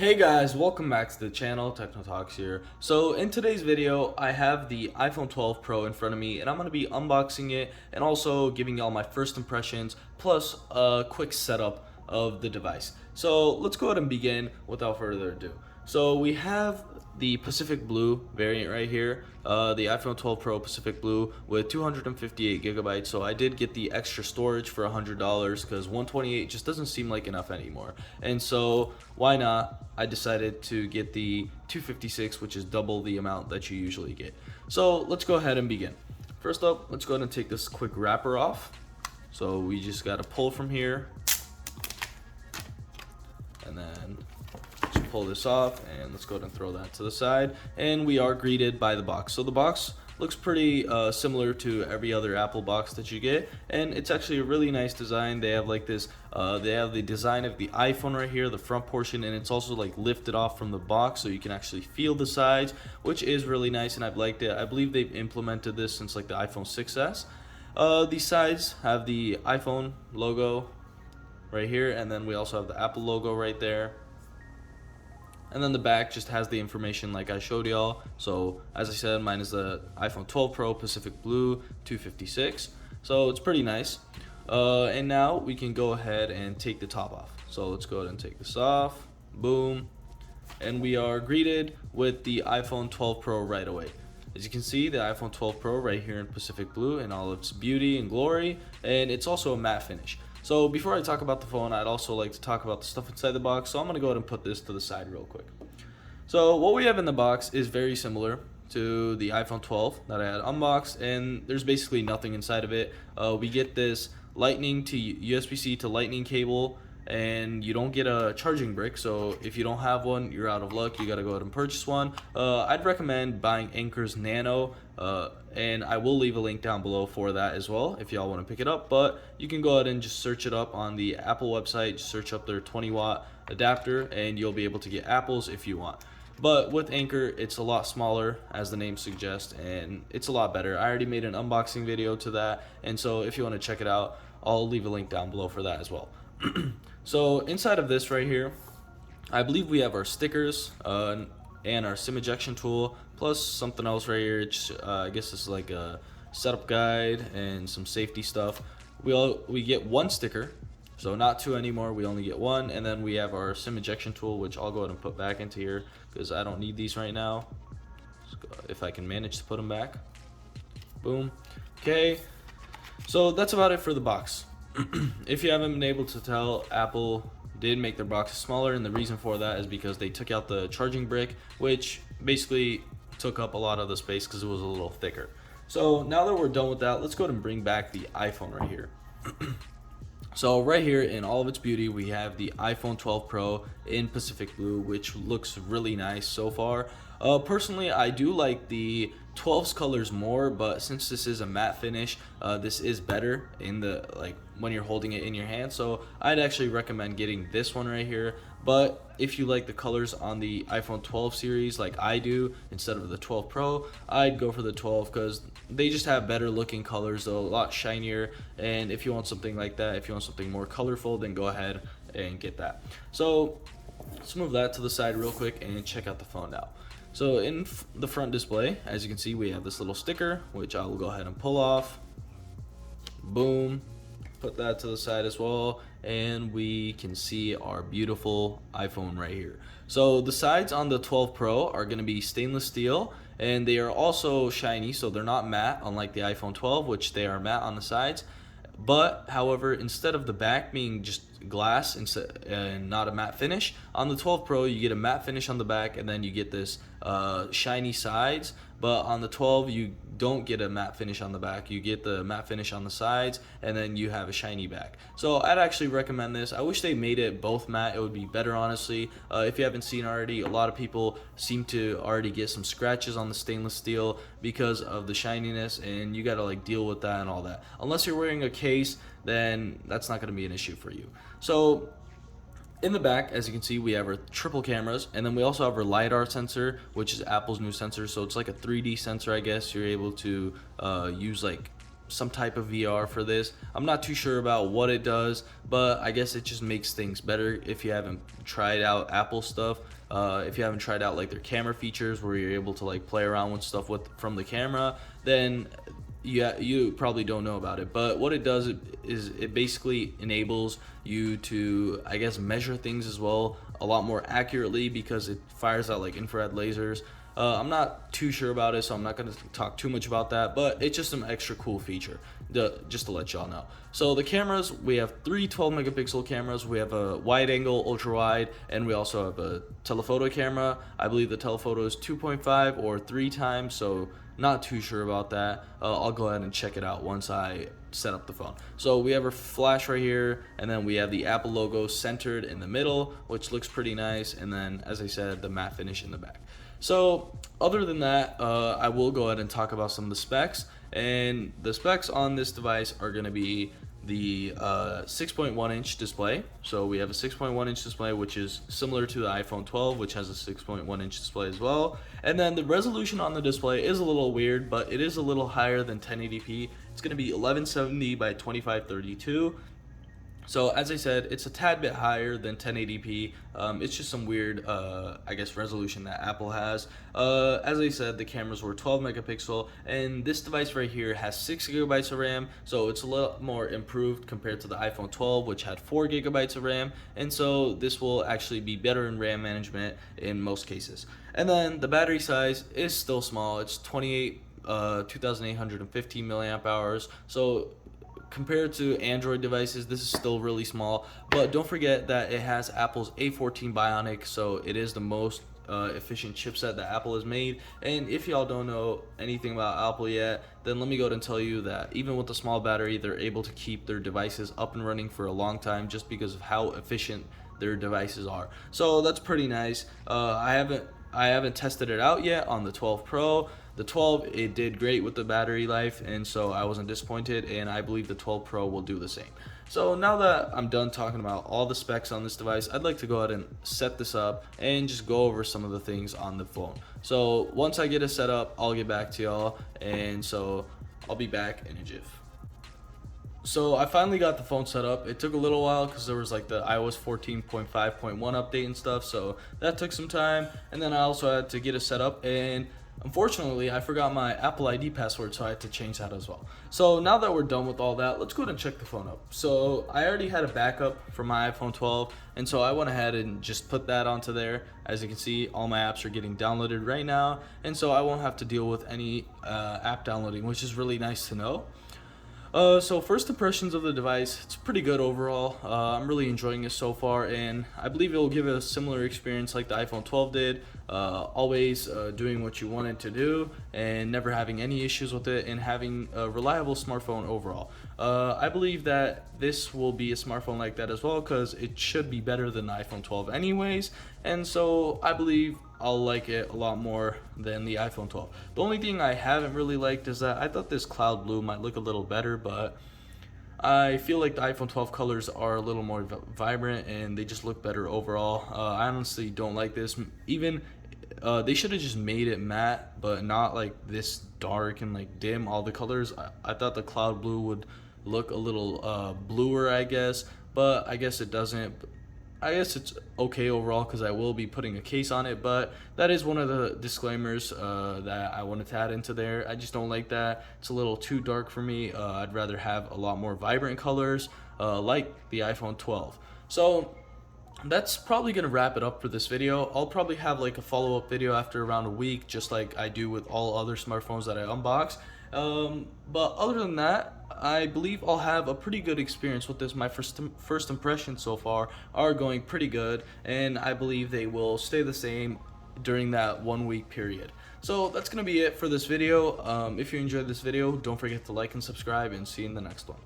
Hey guys, welcome back to the channel. TechnoTalks here. So in today's video, I have the iPhone 12 Pro in front of me, and I'm going to be unboxing it and also giving y'all my first impressions plus a quick setup of the device. So let's go ahead and begin without further ado. So we have the Pacific Blue variant right here, the iPhone 12 Pro Pacific Blue with 258 gigabytes. So I did get the extra storage for $100 because 128 just doesn't seem like enough anymore. And so why not? I decided to get the 256, which is double the amount that you usually get. So let's go ahead and begin. First up, let's go ahead and take this quick wrapper off. So we just got to pull from here, and then just pull this off, and let's go ahead and throw that to the side. And we are greeted by the box. So the box looks pretty similar to every other Apple box that you get, and it's actually a really nice design. They have like this, they have the design of the iPhone right here, the front portion, and it's also like lifted off from the box so you can actually feel the sides, which is really nice, and I've liked it. I believe they've implemented this since like the iPhone 6s. These sides have the iPhone logo right here, and then we also have the Apple logo right there. And then the back just has the information like I showed y'all. So as I said, mine is the iPhone 12 Pro Pacific Blue 256. So it's pretty nice. And now we can go ahead and take the top off. So let's go ahead and take this off. Boom. And we are greeted with the iPhone 12 Pro right away. As you can see, the iPhone 12 Pro right here in Pacific Blue in all its beauty and glory. And it's also a matte finish. So before I talk about the phone, I'd also like to talk about the stuff inside the box. So I'm going to go ahead and put this to the side real quick. So what we have in the box is very similar to the iPhone 12 that I had unboxed, and there's basically nothing inside of it. We get this Lightning to USB-C to Lightning cable, and you don't get a charging brick. So if you don't have one, you're out of luck. You got to go ahead and purchase one. I'd recommend buying Anker's Nano, and I will leave a link down below for that as well if y'all want to pick it up. But you can go ahead and just search it up on the Apple website. Just search up their 20-watt adapter, and you'll be able to get Apples if you want. But with Anker, it's a lot smaller, as the name suggests, and it's a lot better. I already made an unboxing video to that, and so if you want to check it out, I'll leave a link down below for that as well. So inside of this right here, I believe we have our stickers and our SIM ejection tool, plus something else right here. I guess this is like a setup guide and some safety stuff. We get one sticker. So not two anymore, we only get one, and then we have our SIM ejection tool, which I'll go ahead and put back into here because I don't need these right now. If I can manage to put them back. Boom. Okay, so that's about it for the box. If you haven't been able to tell, Apple did make their boxes smaller, and the reason for that is because they took out the charging brick, which basically took up a lot of the space because it was a little thicker. So now that we're done with that, let's go ahead and bring back the iPhone right here. So right here in all of its beauty, we have the iPhone 12 Pro in Pacific Blue, which looks really nice so far. Personally, I do like the 12's colors more, but since this is a matte finish, this is better in the when you're holding it in your hand. So I'd actually recommend getting this one right here. But if you like the colors on the iPhone 12 series like I do instead of the 12 Pro, I'd go for the 12 because they just have better looking colors, though a lot shinier. And if you want something like that, if you want something more colorful, then go ahead and get that. So let's move that to the side real quick and check out the phone now. So in the front display, as you can see, we have this little sticker, which I will go ahead and pull off. Boom. Put that to the side as well, and we can see our beautiful iPhone right here. So the sides on the 12 Pro are going to be stainless steel, and they are also shiny, so they're not matte, unlike the iPhone 12, which they are matte on the sides. But however, instead of the back being just glass and not a matte finish, on the 12 Pro you get a matte finish on the back, and then you get this shiny sides. But on the 12 you don't get a matte finish on the back, you get the matte finish on the sides, and then you have a shiny back. So I'd actually recommend this. I wish they made it both matte, it would be better, honestly. If you haven't seen already, a lot of people seem to already get some scratches on the stainless steel because of the shininess, and you gotta like deal with that and all that. Unless you're wearing a case, then that's not gonna be an issue for you. So in the back, as you can see, we have our triple cameras, and then we also have our LiDAR sensor, which is Apple's new sensor. So it's like a 3D sensor, I guess. You're able to use like some type of VR for this. I'm not too sure about what it does, but I guess it just makes things better if you haven't tried out Apple stuff. If you haven't tried out like their camera features where you're able to like play around with stuff from the camera, then you probably don't know about it. But what it does is it basically enables you to, I guess, measure things as well a lot more accurately because it fires out like infrared lasers. I'm not too sure about it, so I'm not going to talk too much about that, but it's just some extra cool feature just to let y'all know. So the cameras, we have three 12 megapixel cameras. We have a wide angle, ultra wide, and we also have a telephoto camera. I believe the telephoto is 2.5 or 3 times, so not too sure about that. I'll go ahead and check it out once I set up the phone. So we have our flash right here, and then we have the Apple logo centered in the middle, which looks pretty nice, and then, as I said, the matte finish in the back. So other than that, I will go ahead and talk about some of the specs. And the specs on this device are going to be the 6.1 inch display. So we have a 6.1 inch display, which is similar to the iPhone 12, which has a 6.1 inch display as well. And then the resolution on the display is a little weird, but it is a little higher than 1080p. It's going to be 1170 by 2532. So as I said, it's a tad bit higher than 1080p. It's just some weird, I guess, resolution that Apple has. As I said, the cameras were 12 megapixel, and this device right here has 6 gigabytes of RAM, so it's a lot more improved compared to the iPhone 12, which had 4 gigabytes of RAM, and so this will actually be better in RAM management in most cases. And then the battery size is still small. It's 2,815 milliamp hours, so compared to Android devices, this is still really small. But don't forget that it has Apple's A14 Bionic, so it is the most efficient chipset that Apple has made. And if y'all don't know anything about Apple yet, then let me go ahead and tell you that even with a small battery, they're able to keep their devices up and running for a long time just because of how efficient their devices are. So that's pretty nice. I haven't tested it out yet on the 12 Pro. The 12, it did great with the battery life, and so I wasn't disappointed, and I believe the 12 Pro will do the same. So now that I'm done talking about all the specs on this device, I'd like to go ahead and set this up and just go over some of the things on the phone. So once I get it set up, I'll get back to y'all, and so I'll be back in a jiff. So I finally got the phone set up. It took a little while because there was like the iOS 14.5.1 update and stuff, so that took some time. And then I also had to get it set up, and unfortunately I forgot my Apple ID password, so I had to change that as well. So now that we're done with all that, let's go ahead and check the phone up. So I already had a backup for my iPhone 12, and so I went ahead and just put that onto there. As you can see, all my apps are getting downloaded right now, and so I won't have to deal with any app downloading, which is really nice to know. So first impressions of the device, it's pretty good overall. I'm really enjoying it so far, and I believe it will give a similar experience like the iPhone 12 did. Always doing what you want it to do and never having any issues with it, and having a reliable smartphone overall. I believe that this will be a smartphone like that as well, because it should be better than the iPhone 12 anyways, and so I believe I'll like it a lot more than the iPhone 12. The only thing I haven't really liked is that I thought this cloud blue might look a little better, but I feel like the iPhone 12 colors are a little more vibrant and they just look better overall. I honestly don't like this. Even they should have just made it matte, but not like this dark and like dim all the colors. I thought the cloud blue would look a little bluer, I guess, but I guess it doesn't. I guess it's okay overall because I will be putting a case on it, but that is one of the disclaimers that I wanted to add into there. I just don't like that. It's a little too dark for me. I'd rather have a lot more vibrant colors like the iPhone 12. So that's probably going to wrap it up for this video. I'll probably have like a follow-up video after around a week, just like I do with all other smartphones that I unbox. But other than that, I believe I'll have a pretty good experience with this. My first impressions so far are going pretty good, and I believe they will stay the same during that 1 week period. So that's going to be it for this video. If you enjoyed this video, don't forget to like and subscribe, and see you in the next one.